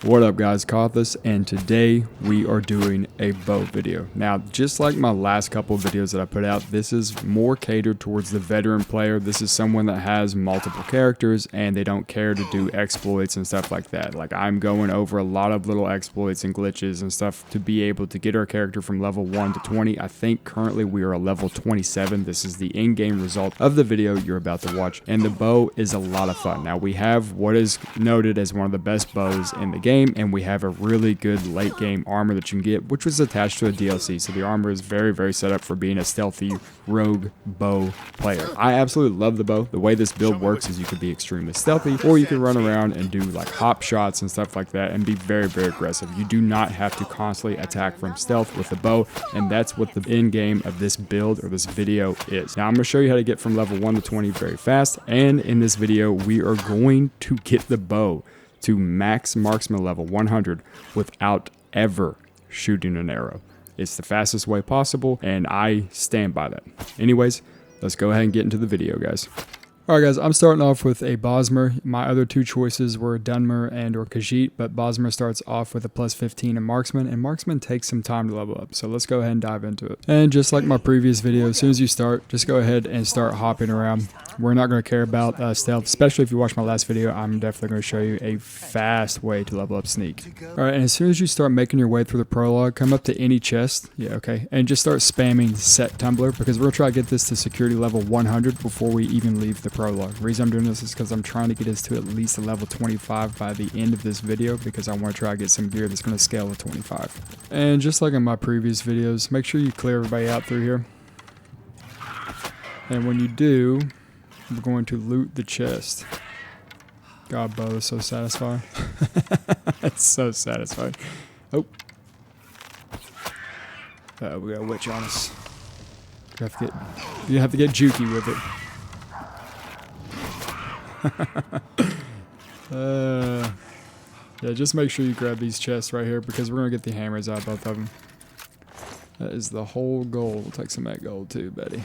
What up guys, Kothis, and today we are doing a bow video. Now, just like my last couple of videos that I put out, this is more catered towards the veteran player. This is someone that has multiple characters and they don't care to do exploits and stuff like that. Like, I'm going over a lot of little exploits and glitches and stuff to be able to get our character from level 1 to 20. I think currently we are a level 27. This is the in-game result of the video you're about to watch, and the bow is a lot of fun. Now, we have what is noted as one of the best bows in the game, and we have a really good late game armor that you can get, which was attached to a DLC. So the armor is very set up for being a stealthy rogue bow player. I absolutely love the bow. The way this build works is you can be extremely stealthy, or you can run around and do like hop shots and stuff like that and be very aggressive. You do not have to constantly attack from stealth with the bow, and that's what the end game of this build or this video is. Now I'm going to show you how to get from level 1 to 20 very fast, and in this video we are going to get the bow to max marksman level 100 without ever shooting an arrow. It's the fastest way possible, and I stand by that. Anyways, let's go ahead and get into the video, guys. Alright guys, I'm starting off with a Bosmer. My other two choices were Dunmer and or Khajiiti, but Bosmer starts off with a plus 15 in Marksman, and Marksman takes some time to level up, so let's go ahead and dive into it. And just like my previous video, as soon as you start, just go ahead and start hopping around. We're not going to care about stealth, especially if you watch my last video. I'm definitely going to show you a fast way to level up sneak. Alright, and as soon as you start making your way through the prologue, come up to any chest, and just start spamming set tumbler, because we're going to try to get this to security level 100 before we even leave the prologue. The reason I'm doing this is because I'm trying to get us to at least a level 25 by the end of this video, because I want to try to get some gear that's going to scale to 25. And just like in my previous videos, make sure you clear everybody out through here. And when you do, we're going to loot the chest. God, bow is so satisfying. It's so satisfying. Oh. We got a witch on us. You have to get jukey with it. Yeah, just make sure you grab these chests right here, because we're going to get the hammers out, both of them. That is the whole goal. We'll take some of that gold too, Betty.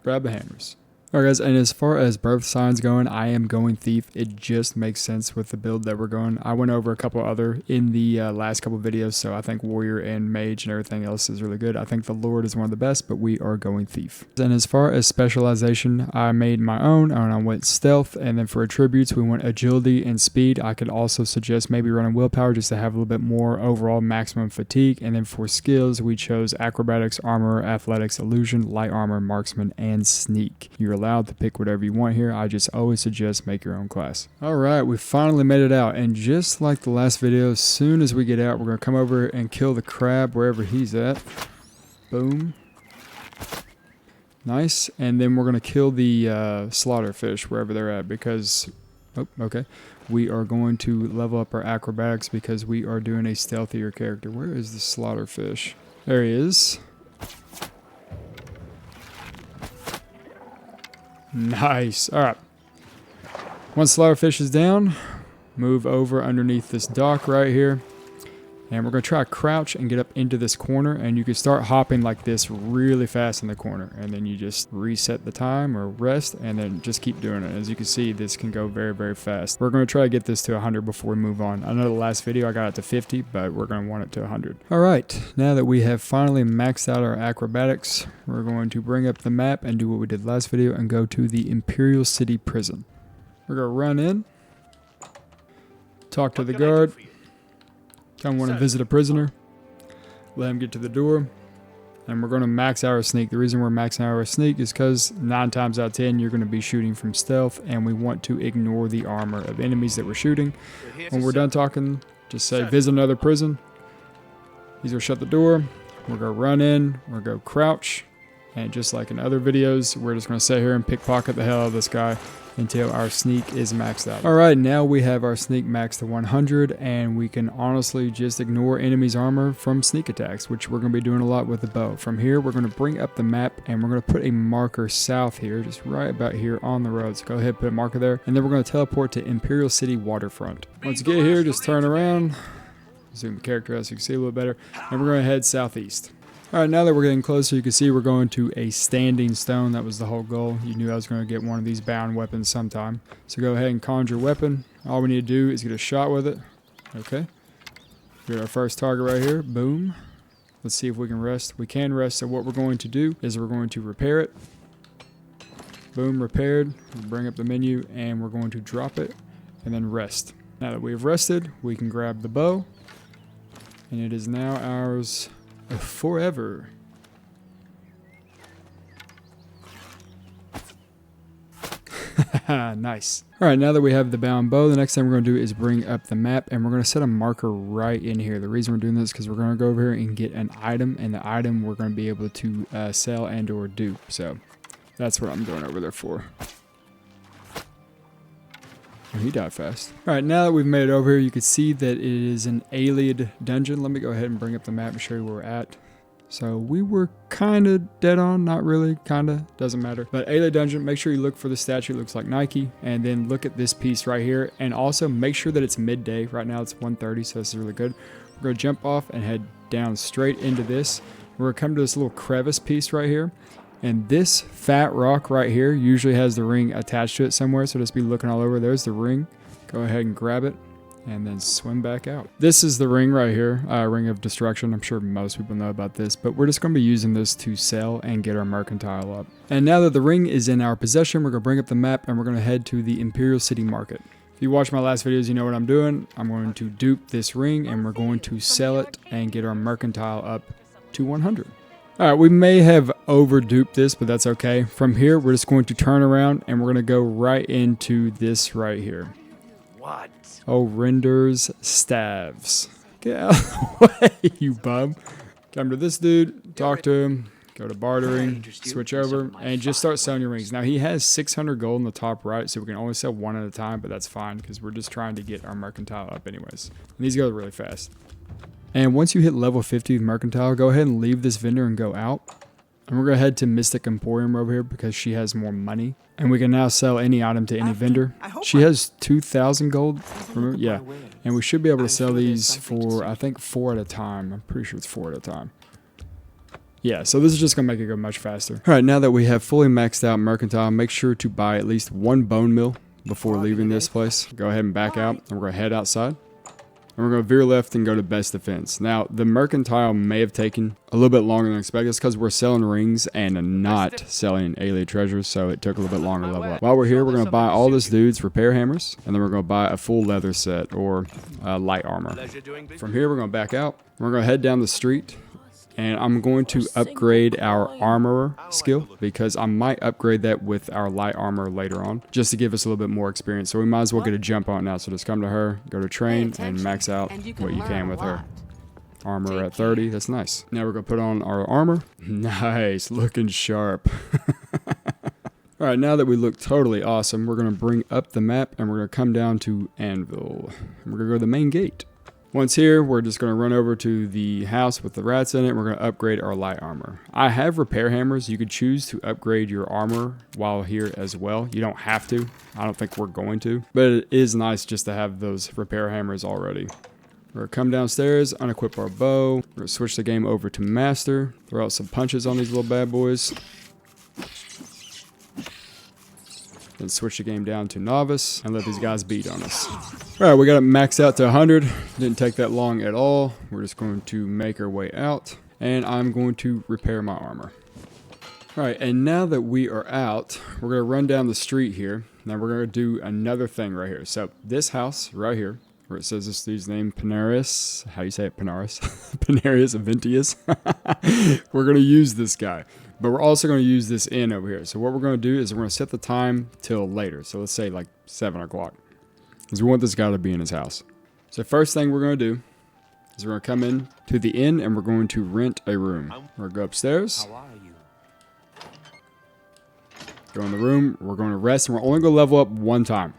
Grab the hammers. Alright guys, and as far as Birthsign's going, I am going Thief. It just makes sense with the build that we're going. I went over a couple other in the last couple videos, so I think Warrior and Mage and everything else is really good. I think the Lord is one of the best, but we are going Thief. And as far as Specialization, I made my own, and I went Stealth, and then for attributes, we went Agility and Speed. I could also suggest maybe running Willpower just to have a little bit more overall maximum fatigue, and then for skills, we chose Acrobatics, Armor, Athletics, Illusion, Light Armor, Marksman, and Sneak. You're allowed to pick whatever you want here. I just always suggest make your own class. Alright, we finally made it out, and just like the last video, as soon as we get out, we're going to come over and kill the crab wherever he's at. Boom. Nice. And then we're going to kill the slaughterfish wherever they're at, because we are going to level up our acrobatics because we are doing a stealthier character. Where is the slaughterfish? There he is. Nice. Alright. Once slaughterfish is down, move over underneath this dock right here. And we're going to try to crouch and get up into this corner. And you can start hopping like this really fast in the corner. And then you just reset the time or rest, and then just keep doing it. As you can see, this can go very fast. We're going to try to get this to 100 before we move on. I know the last video I got it to 50, but we're going to want it to 100. Alright, now that we have finally maxed out our acrobatics, we're going to bring up the map and do what we did last video and go to the Imperial City Prison. We're going to run in, talk to the guard. Kind of want to visit a prisoner, let him get to the door, and we're going to max our sneak. The reason we're maxing our sneak is because 9 times out of 10 you're going to be shooting from stealth, and we want to ignore the armor of enemies that we're shooting. When we're done talking, just say visit another prison. He's going to shut the door. We're going to run in, we're going to crouch, and just like in other videos, we're just going to sit here and pickpocket the hell out of this guy until our sneak is maxed out. Alright, now we have our sneak maxed to 100, and we can honestly just ignore enemies' armor from sneak attacks, which we're going to be doing a lot with the bow. From here, we're going to bring up the map, and we're going to put a marker south here, just right about here on the road. So go ahead, put a marker there, and then we're going to teleport to Imperial City Waterfront. Once you get here, just turn around, zoom the character out so you can see a little better, and we're going to head southeast. Alright, now that we're getting closer, you can see we're going to a standing stone. That was the whole goal. You knew I was going to get one of these bound weapons sometime. So go ahead and conjure weapon. All we need to do is get a shot with it. Okay. Get our first target right here. Boom. Let's see if we can rest. We can rest, so what we're going to do is we're going to repair it. Boom, repaired. Bring up the menu, and we're going to drop it, and then rest. Now that we've rested, we can grab the bow, and it is now ours forever. Nice. Alright, now that we have the bound bow, the next thing we're going to do is bring up the map, and we're going to set a marker right in here. The reason we're doing this is because we're going to go over here and get an item, and the item we're going to be able to sell and or dupe. So that's what I'm going over there for. Oh, he died fast. Alright, now that we've made it over here, you can see that it is an alien dungeon. Let me go ahead and bring up the map and show you where we're at. So we were kind of dead on, not really, kind of, doesn't matter. But alien dungeon, make sure you look for the statue, it looks like Nike, and then look at this piece right here, and also make sure that it's midday. Right now it's 1:30, so this is really good. We're going to jump off and head down straight into this. We're going to come to this little crevice piece right here, and this fat rock right here usually has the ring attached to it somewhere, so just be looking all over. There's the ring. Go ahead and grab it, and then swim back out. This is the ring right here, Ring of Destruction. I'm sure most people know about this, but we're just going to be using this to sell and get our mercantile up. And now that the ring is in our possession, we're going to bring up the map, and we're going to head to the Imperial City Market. If you watch my last videos, you know what I'm doing. I'm going to dupe this ring, and we're going to sell it and get our mercantile up to 100. Alright, we may have over-duped this, but that's okay. From here, we're just going to turn around, and we're going to go right into this right here. What? Oh, renders staves. Get out of the way, you bum. Come to this dude, talk to him, go to bartering, switch over, and just start selling your rings. Now, he has 600 gold in the top right, so we can only sell one at a time, but that's fine, because we're just trying to get our mercantile up anyways. And these go really fast. And once you hit level 50 with mercantile, go ahead and leave this vendor and go out. And we're going to head to Mystic Emporium over here because she has more money. And we can now sell any item to any vendor. She has 2,000 gold. Remember? Yeah. And we should be able to sell these for, I think, 4 at a time. I'm pretty sure it's 4 at a time. Yeah, so this is just going to make it go much faster. Alright, now that we have fully maxed out mercantile, make sure to buy at least 1 bone meal before leaving this place. Go ahead and back out. And we're going to head outside. And we're going to veer left and go to best defense. Now, the mercantile may have taken a little bit longer than expected. It's because we're selling rings and not selling alien treasures, so it took a little bit longer to level up. While we're here, we're going to buy all this dude's repair hammers, and then we're going to buy a full leather set or light armor. From here, we're going to back out. We're going to head down the street, and I'm going to upgrade our armorer skill because I might upgrade that with our light armor later on just to give us a little bit more experience. So we might as well get a jump on it now. So just come to her, go to train, and max out what you can with her. Armor at 30, that's nice. Now we're going to put on our armor. Nice, looking sharp. Alright, now that we look totally awesome, we're going to bring up the map and we're going to come down to Anvil. And we're going to go to the main gate. Once here, we're just going to run over to the house with the rats in it. We're going to upgrade our light armor. I have repair hammers. You could choose to upgrade your armor while here as well. You don't have to. I don't think we're going to. But it is nice just to have those repair hammers already. We're going to come downstairs, unequip our bow. We're going to switch the game over to master. Throw out some punches on these little bad boys. Then switch the game down to novice and let these guys beat on us. Alright, we got it maxed out to 100. Didn't take that long at all. We're just going to make our way out. And I'm going to repair my armor. Alright, and now that we are out, we're going to run down the street here. Now we're going to do another thing right here. So this house right here, where it says this dude's name, Panarius. How do you say it? Panaris? Panarius Aventius. We're going to use this guy. But we're also going to use this inn over here. So what we're going to do is we're going to set the time till later. So let's say like 7 o'clock. Because we want this guy to be in his house. So first thing we're going to do is we're going to come in to the inn and we're going to rent a room. We're going to go upstairs. How are you? Go in the room. We're going to rest and we're only going to level up 1 time.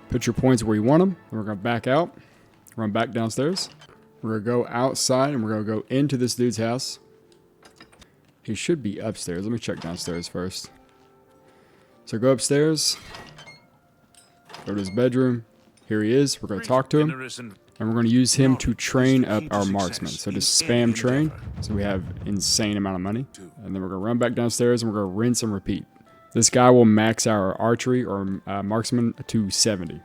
Put your points where you want them. Then we're going to back out. Run back downstairs. We're going to go outside and we're going to go into this dude's house. He should be upstairs. Let me check downstairs first. So go upstairs. Go to his bedroom. Here he is. We're going to talk to him. And we're going to use him to train up our marksman. So just spam train. So we have insane amount of money. And then we're going to run back downstairs and we're going to rinse and repeat. This guy will max our archery or marksman to 70.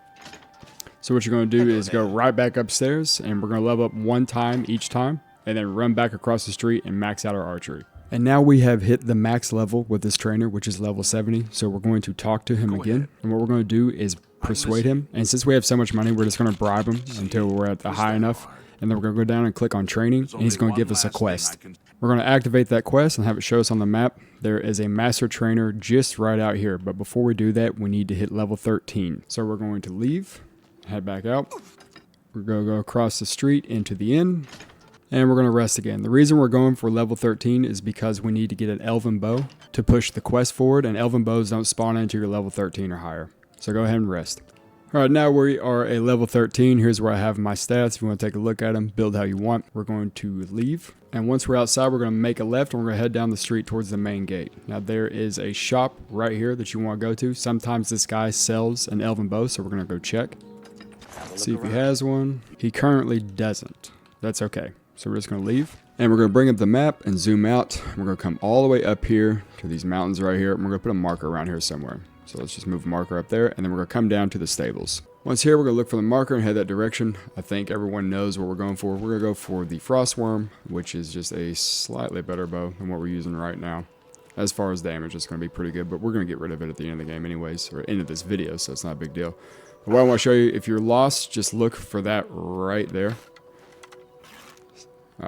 So what you're going to do is go right back upstairs and we're going to level up 1 time each time. And then run back across the street and max out our archery. And now we have hit the max level with this trainer, which is level 70. So we're going to talk to him again. And what we're going to do is persuade him. And since we have so much money, we're just going to bribe him until we're at the high enough. And then we're going to go down and click on training. And he's going to give us a quest. We're going to activate that quest and have it show us on the map. There is a master trainer just right out here. But before we do that, we need to hit level 13. So we're going to leave, head back out. We're going to go across the street into the inn. And we're going to rest again. The reason we're going for level 13 is because we need to get an Elven Bow to push the quest forward, and Elven Bows don't spawn into your level 13 or higher. So go ahead and rest. Alright, now we are a level 13. Here's where I have my stats. If you want to take a look at them, build how you want. We're going to leave. And once we're outside, we're going to make a left and we're going to head down the street towards the main gate. Now there is a shop right here that you want to go to. Sometimes this guy sells an Elven Bow, so we're going to go check. See if he has one. He currently doesn't. That's okay. So we're just going to leave. And we're going to bring up the map and zoom out. We're going to come all the way up here to these mountains right here. And we're going to put a marker around here somewhere. So let's just move a marker up there. And then we're going to come down to the stables. Once here, we're going to look for the marker and head that direction. I think everyone knows what we're going for. We're going to go for the Frostwyrm, which is just a slightly better bow than what we're using right now. As far as damage, it's going to be pretty good. But we're going to get rid of it at the end of the game anyways. Or end of this video, so it's not a big deal. But what I want to show you, if you're lost, just look for that right there.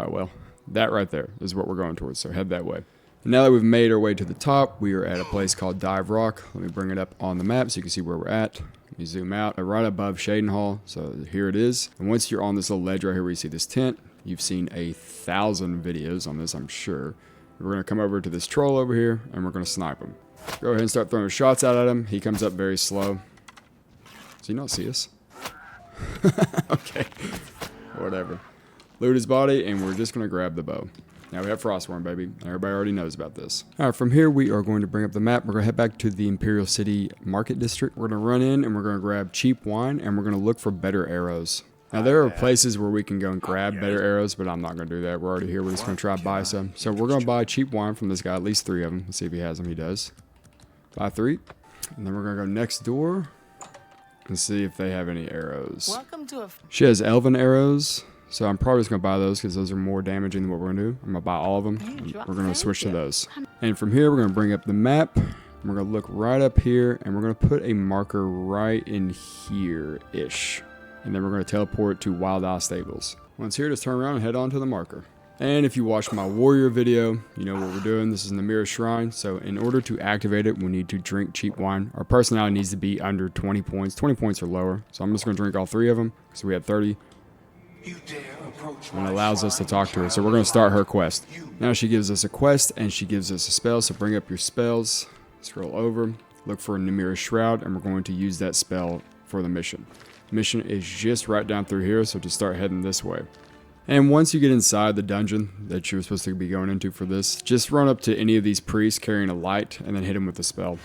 Well, that right there is what we're going towards, so head that way. And now that we've made our way to the top, we are at a place called Dive Rock. Let me bring it up on the map so you can see where we're at. Let me zoom out. Right above Shaden Hall, so here it is. And once you're on this little ledge right here where you see this tent, you've seen 1,000 videos on this, I'm sure. We're going to come over to this troll over here, and we're going to snipe him. Go ahead and start throwing shots out at him. He comes up very slow. Does he not see us? Okay, whatever. Loot his body, and we're just going to grab the bow. Now we have Frostwyrm, baby. Everybody already knows about this. Alright, from here we are going to bring up the map. We're going to head back to the Imperial City Market District. We're going to run in, and we're going to grab cheap wine, and we're going to look for better arrows. Now there are places where we can go and grab better arrows, but I'm not going to do that. We're already here. We're just going to try to buy some. So we're going to buy cheap wine from this guy, at least 3 of them. Let's see if he has them. He does. Buy 3. And then we're going to go next door and see if they have any arrows. She has Elven arrows. So I'm probably just going to buy those because those are more damaging than what we're going to do. I'm going to buy all of them. And we're going to switch to those. And from here, we're going to bring up the map. We're going to look right up here. And we're going to put a marker right in here-ish. And then we're going to teleport to Wild Eye Stables. Once here, just turn around and head on to the marker. And if you watched my warrior video, you know what we're doing. This is Namira Shrine. So in order to activate it, we need to drink cheap wine. Our personality needs to be under 20 points. 20 points or lower. So I'm just going to drink all 3 of them. So we had 30. And it allows us to talk to her. So we're going to start her quest. Now she gives us a quest and she gives us a spell. So bring up your spells. Scroll over. Look for Namira Shroud. And we're going to use that spell for the mission. The mission is just right down through here. So just start heading this way. And once you get inside the dungeon that you're supposed to be going into for this, just run up to any of these priests carrying a light and then hit them with the spell.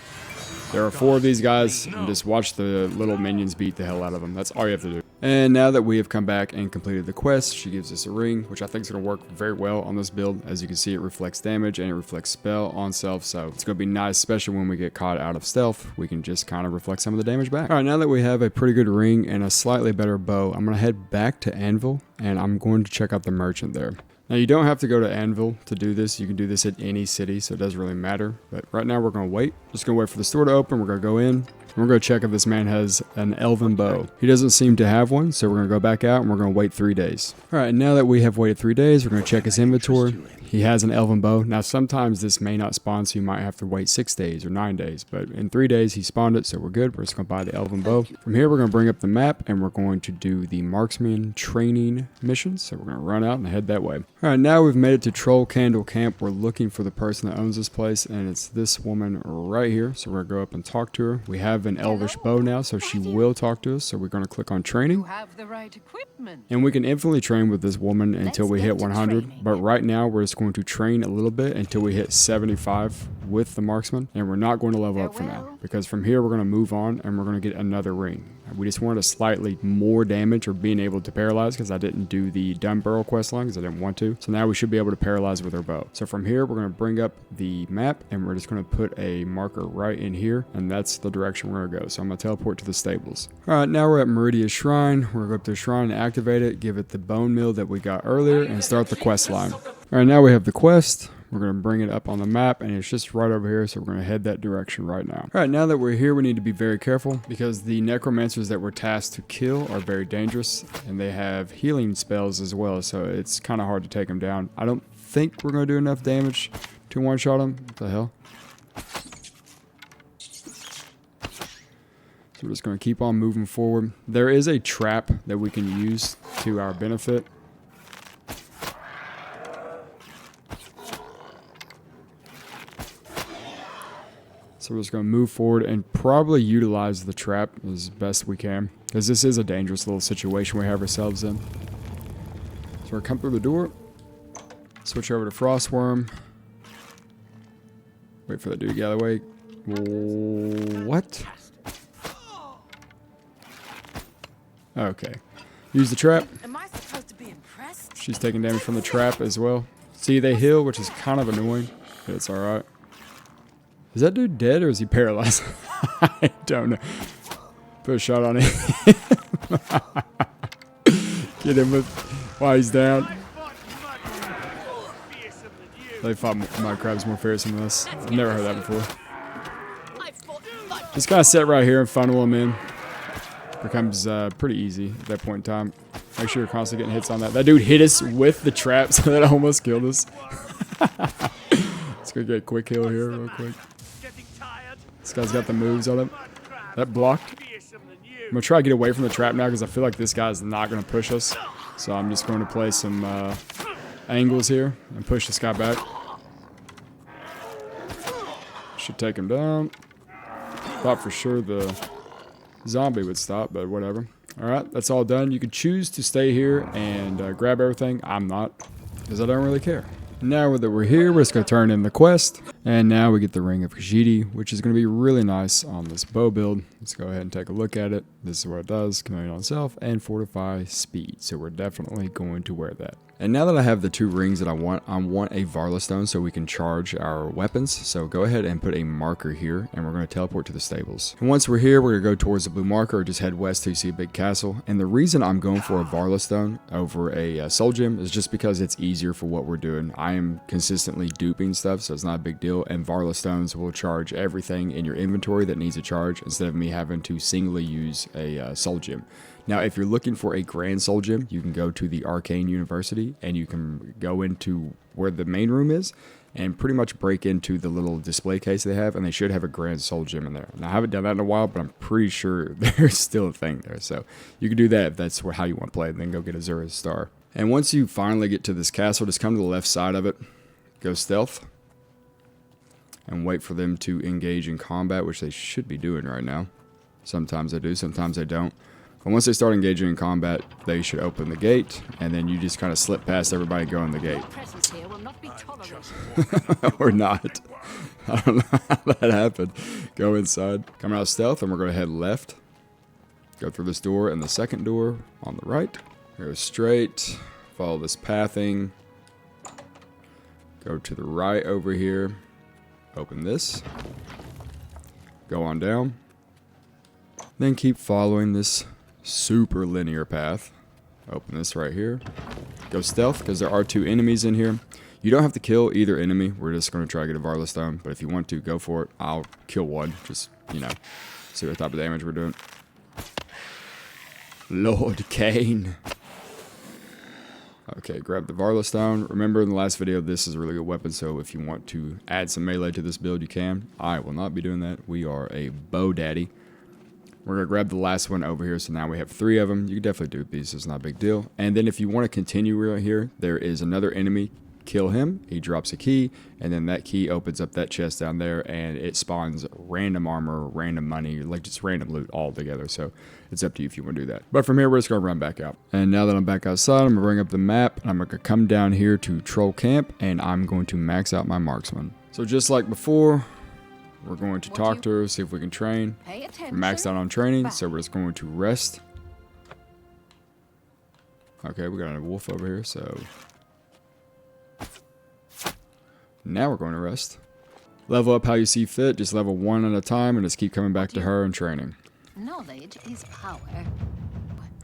There are 4 of these guys, and just watch the little minions beat the hell out of them. That's all you have to do. And now that we have come back and completed the quest, she gives us a ring, which I think is going to work very well on this build. As you can see, it reflects damage and it reflects spell on self, so it's going to be nice, especially when we get caught out of stealth. We can just kind of reflect some of the damage back. Alright, now that we have a pretty good ring and a slightly better bow, I'm going to head back to Anvil, and I'm going to check out the merchant there. Now, you don't have to go to Anvil to do this. You can do this at any city, so it doesn't really matter. But right now, we're going to wait. Just going to wait for the store to open. We're going to go in. And we're going to check if this man has an Elven Bow. He doesn't seem to have one, so we're going to go back out and we're going to wait 3 days. Alright, now that we have waited 3 days, we're going to check his inventory. He has an Elven Bow. Now, sometimes this may not spawn, so you might have to wait 6 days or 9 days. But in 3 days, he spawned it, so we're good. We're just going to buy the Elven Bow. From here, we're going to bring up the map, and we're going to do the Marksman training mission. So we're going to run out and head that way. Alright, now we've made it to Troll Candle Camp. We're looking for the person that owns this place, and it's this woman right here. So we're going to go up and talk to her. We have an Elvish bow now, so she will talk to us. So we're going to click on training. And we can infinitely train with this woman until we hit 100. But right now, we're just going to train a little bit until we hit 75 with the marksman, and we're not going to level up for now, because from here we're going to move on and we're going to get another ring. We just wanted a slightly more damage or being able to paralyze because I didn't do the Dumb Barrel quest line because I didn't want to. So now we should be able to paralyze with our bow. So from here, we're going to bring up the map and we're just going to put a marker right in here. And that's the direction we're going to go. So I'm going to teleport to the stables. All right, now we're at Meridia's Shrine. We're going to go up to the shrine and activate it, give it the bone meal that we got earlier, and start the quest line. All right, now we have the quest. We're going to bring it up on the map, and it's just right over here, so we're going to head that direction right now. All right, now that we're here, we need to be very careful because the necromancers that we're tasked to kill are very dangerous, and they have healing spells as well, so it's kind of hard to take them down. I don't think we're going to do enough damage to one-shot them. What the hell? So we're just going to keep on moving forward. There is a trap that we can use to our benefit. So we're just going to move forward and probably utilize the trap as best we can. Because this is a dangerous little situation we have ourselves in. So we're come through the door. Switch over to Frostwyrm. Wait for that dude to get out of the way. What? Okay. Use the trap. Am I supposed to be impressed? She's taking damage from the trap as well. See, they heal, which is kind of annoying. But it's alright. Is that dude dead or is he paralyzed? I don't know. Put a shot on him. Get him with while he's down. They fought my crabs more fearsome than us. I've never heard that before. Just kind of sit right here and funnel him in. Becomes pretty easy at that point in time. Make sure you're constantly getting hits on that. That dude hit us with the trap, so that almost killed us. Let's go get a quick heal here real quick. This guy's got the moves on him. That blocked. I'm going to try to get away from the trap now because I feel like this guy's not going to push us. So I'm just going to play some angles here and push this guy back. Should take him down. Thought for sure the zombie would stop, but whatever. Alright, that's all done. You can choose to stay here and grab everything. I'm not, because I don't really care. Now that we're here, we're just going to turn in the quest. And now we get the Ring of Khajiiti, which is going to be really nice on this bow build. Let's go ahead and take a look at it. This is what it does. Command on itself and fortify speed. So we're definitely going to wear that. And now that I have the two rings that I want a Varla stone so we can charge our weapons. So go ahead and put a marker here, and we're going to teleport to the stables. And once we're here, we're going to go towards the blue marker or just head west till you see a big castle. And the reason I'm going for a Varla stone over a soul gem is just because it's easier for what we're doing. I am consistently duping stuff, so it's not a big deal. And Varla stones will charge everything in your inventory that needs a charge instead of me having to singly use a soul gem. Now, if you're looking for a grand soul gem, you can go to the Arcane University and you can go into where the main room is and pretty much break into the little display case they have, and they should have a grand soul gem in there. Now, I haven't done that in a while, but I'm pretty sure there's still a thing there. So you can do that if that's how you want to play it, and then go get a Zura's Star. And once you finally get to this castle, just come to the left side of it, go stealth, and wait for them to engage in combat, which they should be doing right now. Sometimes they do, sometimes they don't. But once they start engaging in combat, they should open the gate, and then you just kind of slip past everybody going the gate. Or not. I don't know how that happened. Go inside. Come out stealth, and we're going to head left. Go through this door and the second door on the right. Go straight. Follow this pathing. Go to the right over here. Open this. Go on down. Then keep following this super linear path. Open this right here. Go stealth because there are two enemies in here. You don't have to kill either enemy. We're just going to try to get a Varla stone, but if you want to, go for it. I'll kill one. Just, you know, see what type of damage we're doing. Lord Cain. Okay, grab the Varla stone. Remember in the last video, this is a really good weapon, so if you want to add some melee to this build, you can. I will not be doing that. We are a bow daddy. We're going to grab the last one over here, so now we have 3 of them. You can definitely do these, it's not a big deal. And then if you want to continue right here, there is another enemy. Kill him, he drops a key, and then that key opens up that chest down there, and it spawns random armor, random money, like just random loot all together. So it's up to you if you want to do that. But from here, we're just going to run back out. And now that I'm back outside, I'm going to bring up the map, and I'm going to come down here to Troll Camp, and I'm going to max out my marksman. So just like before, We're going to talk to her, see if we can train. Pay We're attention. maxed out on training, so we're just going to rest. Okay, we got a wolf over here, so now we're going to rest. Level up how you see fit, just level 1 at a time, and just keep coming back to her and training. Knowledge is power.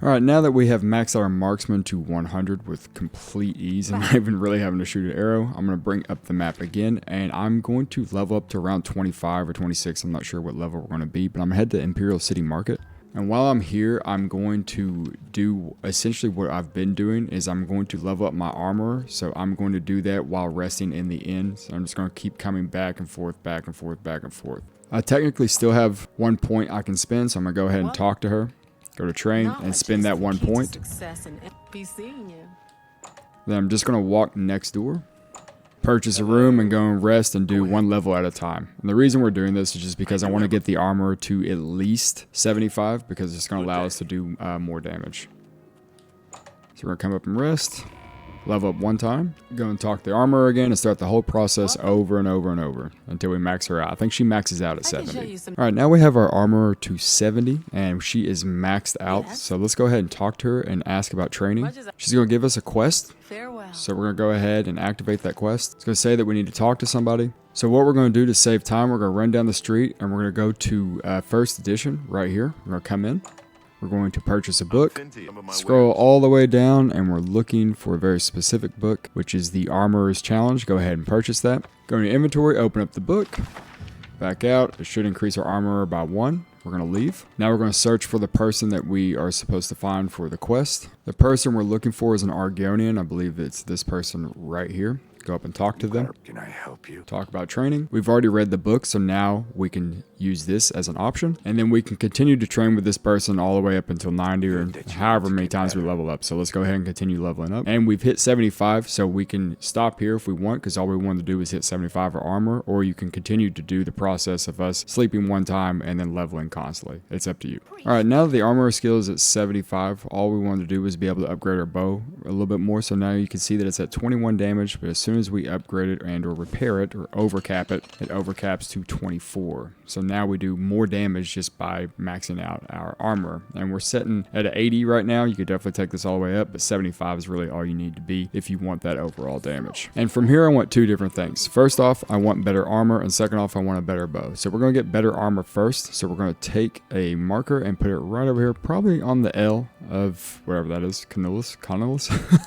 Alright, now that we have maxed out our marksman to 100 with complete ease and not even really having to shoot an arrow, I'm going to bring up the map again, and I'm going to level up to around 25 or 26. I'm not sure what level we're going to be, but I'm going to head to Imperial City Market. And while I'm here, I'm going to do essentially what I've been doing is I'm going to level up my armor. So I'm going to do that while resting in the inn. So I'm just going to keep coming back and forth, back and forth, back and forth. I technically still have 1 point I can spend, so I'm going to go ahead and talk to her. Go to train and spend that 1 point. Then I'm just going to walk next door, purchase a room, and go and rest and do 1 level at a time. And the reason we're doing this is just because I want to get the armor to at least 75 because it's going to allow us to do more damage. So we're going to come up and rest, level up 1 time, go and talk the armor again, and start the whole process over and over and over until we max her out. I think she maxes out at 70. Alright, now we have our armor to 70, and she is maxed out. So let's go ahead and talk to her and ask about training. She's going to give us a quest. So we're going to go ahead and activate that quest. It's going to say that we need to talk to somebody. So what we're going to do to save time, we're going to run down the street, and we're going to go to first edition right here. We're going to come in. We're going to purchase a book, scroll all the way down, and we're looking for a very specific book, which is the Armorer's Challenge. Go ahead and purchase that. Go into inventory, open up the book, back out. It should increase our armor by 1. We're going to leave. Now we're going to search for the person that we are supposed to find for the quest. The person we're looking for is an Argonian. I believe it's this person right here. Go up and talk to them. Can I help you? Talk about training. We've already read the book, so now we can use this as an option. And then we can continue to train with this person all the way up until 90 or however many times we level up. So let's go ahead and continue leveling up. And we've hit 75, so we can stop here if we want, because all we want to do is hit 75 for armor, or you can continue to do the process of us sleeping 1 time and then leveling constantly. It's up to you. Alright, now that the armor skill is at 75, all we wanted to do was be able to upgrade our bow a little bit more. So now you can see that it's at 21 damage, but as soon as we upgrade it and or repair it or overcap it, it overcaps to 24. So now we do more damage just by maxing out our armor. And we're sitting at 80 right now. You could definitely take this all the way up, but 75 is really all you need to be if you want that overall damage. And from here I want 2 different things. First off, I want better armor, and second off, I want a better bow. So we're going to get better armor first. So we're going to take a marker and put it right over here, probably on the L of whatever that is, Canulus?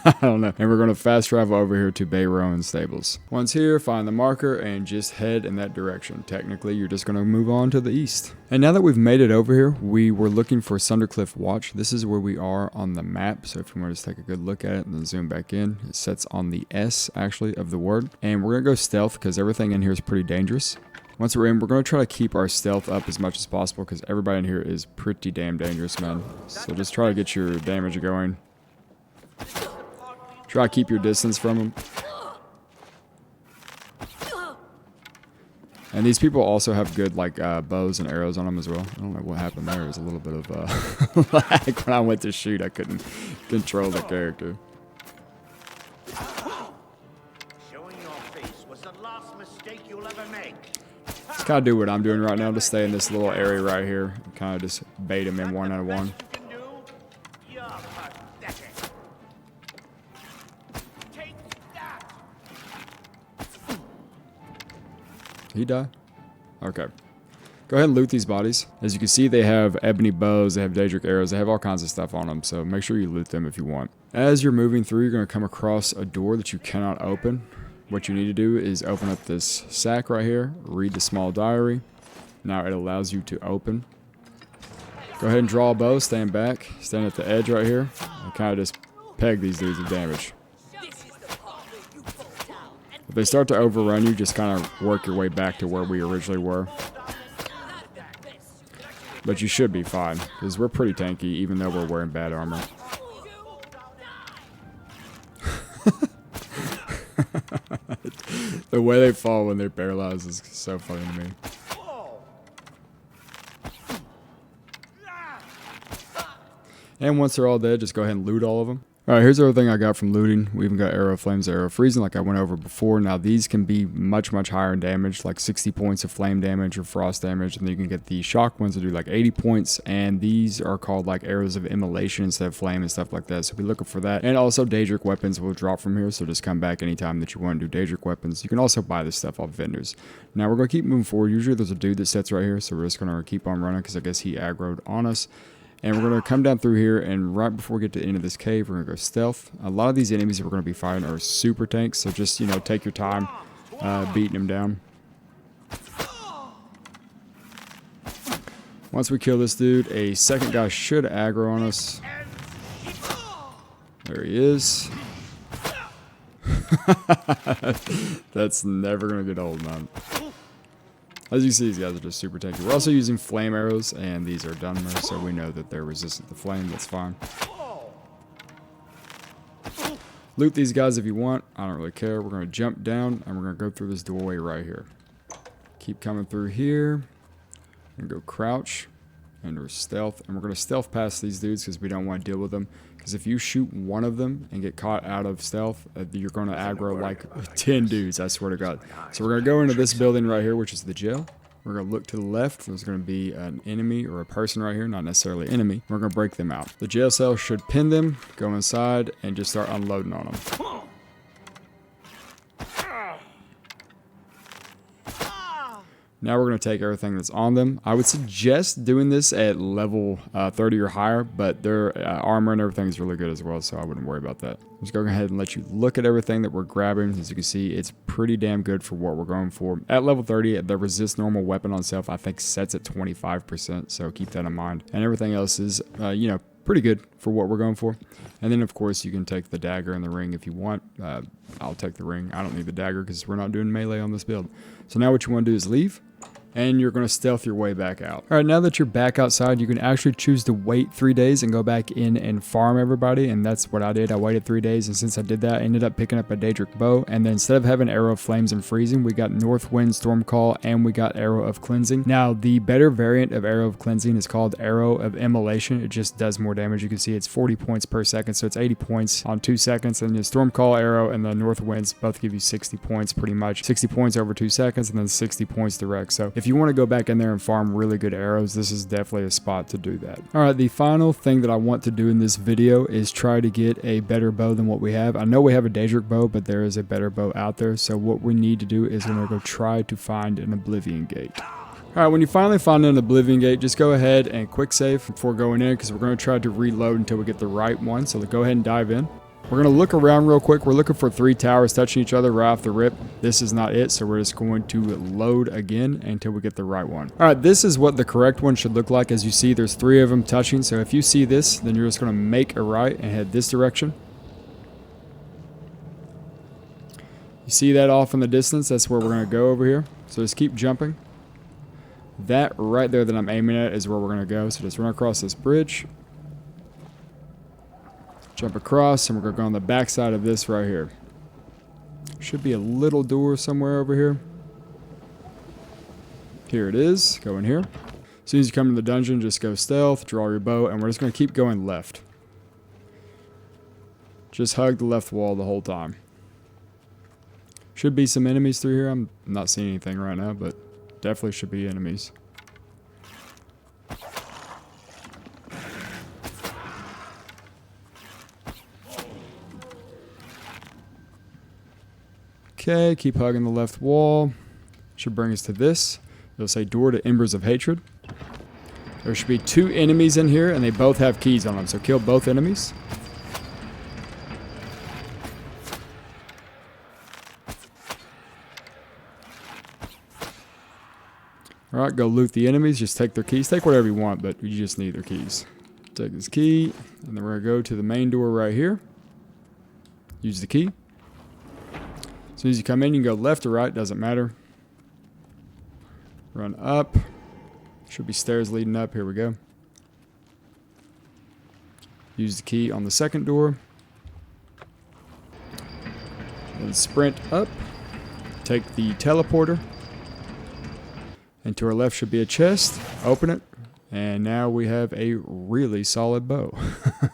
I don't know. And we're going to fast travel over here to Bayrowan Stables. Once here, find the marker and just head in that direction. Technically, you're just going to move on to the east. And now that we've made it over here, we were looking for Sundercliff Watch. This is where we are on the map. So if you want to just take a good look at it and then zoom back in, it sets on the S actually of the word. And we're going to go stealth because everything in here is pretty dangerous. Once we're in, we're going to try to keep our stealth up as much as possible because everybody in here is pretty damn dangerous, man. So just try to get your damage going. Try to keep your distance from them. And these people also have good like bows and arrows on them as well. I don't know what happened there. It was a little bit of lag when I went to shoot. I couldn't control the character. Showing your face was the last mistake you'll ever make. Just kind of do what I'm doing right now to stay in this little area right here. And kind of just bait him in 1-on-1. You're pathetic. Take that. He died? Okay. Go ahead and loot these bodies. As you can see, they have ebony bows, they have Daedric arrows, they have all kinds of stuff on them, so make sure you loot them if you want. As you're moving through, you're going to come across a door that you cannot open. What you need to do is open up this sack right here, read the small diary. Now it allows you to open. Go ahead and draw a bow, stand back, stand at the edge right here, and kind of just peg these dudes with damage. If they start to overrun you, just kind of work your way back to where we originally were. But you should be fine, because we're pretty tanky, even though we're wearing bad armor. The way they fall when they're paralyzed is so funny to me. And once they're all dead, just go ahead and loot all of them. Alright, here's everything I got from looting. We even got Arrow of Flames, Arrow of Freezing like I went over before. Now these can be much higher in damage, like 60 points of flame damage or frost damage, and then you can get the shock ones that do like 80 points, and these are called like Arrows of Immolation instead of flame and stuff like that, so be looking for that. And also Daedric weapons will drop from here, so just come back anytime that you want to do Daedric weapons. You can also buy this stuff off vendors. Now we're going to keep moving forward. Usually there's a dude that sits right here, so we're just going to keep on running because I guess he aggroed on us. And we're going to come down through here, and right before we get to the end of this cave, we're going to go stealth. A lot of these enemies that we're going to be fighting are super tanks, so just, you know, take your time beating them down. Once we kill this dude, a second guy should aggro on us. There he is. That's never going to get old, man. As you see, these guys are just super tanky. We're also using flame arrows, and these are Dunmer, so we know that they're resistant to flame. That's fine. Loot these guys if you want. I don't really care. We're going to jump down, and we're going to go through this doorway right here. Keep coming through here. And go crouch. And we're stealth. And we're going to stealth past these dudes because we don't want to deal with them. Because if you shoot one of them and get caught out of stealth, you're going to aggro like 10 dudes, I swear to God. So we're going to go into this building right here, which is the jail. We're going to look to the left. There's going to be an enemy or a person right here, not necessarily an enemy. We're going to break them out. The jail cell should pin them, go inside, and just start unloading on them. Now we're going to take everything that's on them. I would suggest doing this at level 30 or higher, but their armor and everything is really good as well, so I wouldn't worry about that. I'm just going to go ahead and let you look at everything that we're grabbing. As you can see, it's pretty damn good for what we're going for. At level 30, the resist normal weapon on self, I think, sets at 25%, so keep that in mind. And everything else is, you know, pretty good for what we're going for. And then, of course, you can take the dagger and the ring if you want. I'll take the ring. I don't need the dagger because we're not doing melee on this build. So now what you want to do is leave. And you're going to stealth your way back out. Alright, now that you're back outside, you can actually choose to wait 3 days and go back in and farm everybody. And that's what I did. I waited 3 days, and since I did that, I ended up picking up a Daedric bow. And then instead of having Arrow of Flames and Freezing, we got North Wind Stormcall, and we got Arrow of Cleansing. Now, the better variant of Arrow of Cleansing is called Arrow of Immolation. It just does more damage. You can see it's 40 points per second, so it's 80 points on 2 seconds. And the Stormcall Arrow and the North Winds both give you 60 points pretty much. 60 points over 2 seconds, and then 60 points direct. So if you want to go back in there and farm really good arrows, this is definitely a spot to do that. Alright, the final thing that I want to do in this video is try to get a better bow than what we have. I know we have a Daedric bow, but there is a better bow out there, so what we need to do is we're going to go try to find an Oblivion Gate. Alright, when you finally find an Oblivion Gate, just go ahead and quick save before going in, because we're going to try to reload until we get the right one, so go ahead and dive in. We're going to look around real quick. We're looking for 3 towers touching each other right off the rip. This is not it, so we're just going to load again until we get the right one. Alright, this is what the correct one should look like. As you see, there's 3 of them touching, so if you see this, then you're just going to make a right and head this direction. You see that off in the distance? That's where we're going to go over here. So just keep jumping. That right there that I'm aiming at is where we're going to go, so just run across this bridge. Jump across, and we're going to go on the back side of this right here. Should be a little door somewhere over here. Here it is. Go in here. As soon as you come to the dungeon, just go stealth, draw your bow, and we're just going to keep going left. Just hug the left wall the whole time. Should be some enemies through here. I'm not seeing anything right now, but definitely should be enemies. Okay, keep hugging the left wall. Should bring us to this. It'll say door to Embers of Hatred. There should be 2 enemies in here, and they both have keys on them, so kill both enemies. Alright, go loot the enemies. Just take their keys. Take whatever you want, but you just need their keys. Take this key, and then we're going to go to the main door right here. Use the key. As soon as you come in, you can go left or right, doesn't matter. Run up. Should be stairs leading up. Here we go. Use the key on the second door. Then sprint up. Take the teleporter. And to our left should be a chest. Open it. And now we have a really solid bow.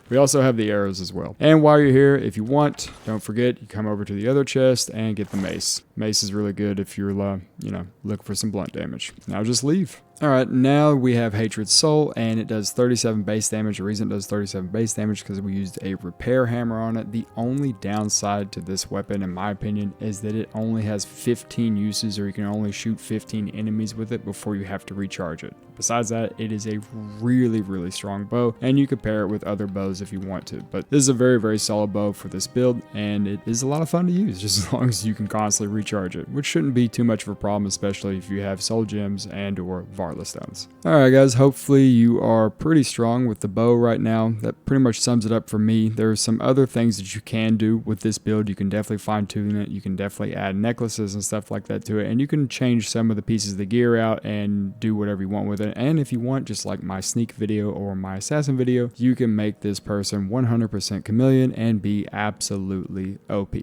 We also have the arrows as well. And while you're here, if you want, don't forget, you come over to the other chest and get the mace. Mace is really good if you're, looking for some blunt damage. Now just leave. Alright, now we have Hatred Soul, and it does 37 base damage. The reason it does 37 base damage is because we used a repair hammer on it. The only downside to this weapon, in my opinion, is that it only has 15 uses, or you can only shoot 15 enemies with it before you have to recharge it. Besides that, it is a really, really strong bow, and you can pair it with other bows if you want to. But this is a very, very solid bow for this build, and it is a lot of fun to use, just as long as you can constantly recharge it, which shouldn't be too much of a problem, especially if you have soul gems and or Varla stones. Alright guys, hopefully you are pretty strong with the bow right now. That pretty much sums it up for me. There are some other things that you can do with this build. You can definitely fine tune it. You can definitely add necklaces and stuff like that to it, and you can change some of the pieces of the gear out and do whatever you want with it. And if you want, just like my sneak video or my assassin video, you can make this person 100% chameleon and be absolutely OP.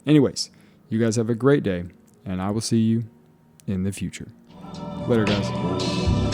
Anyways, you guys have a great day, and I will see you in the future. Later, guys.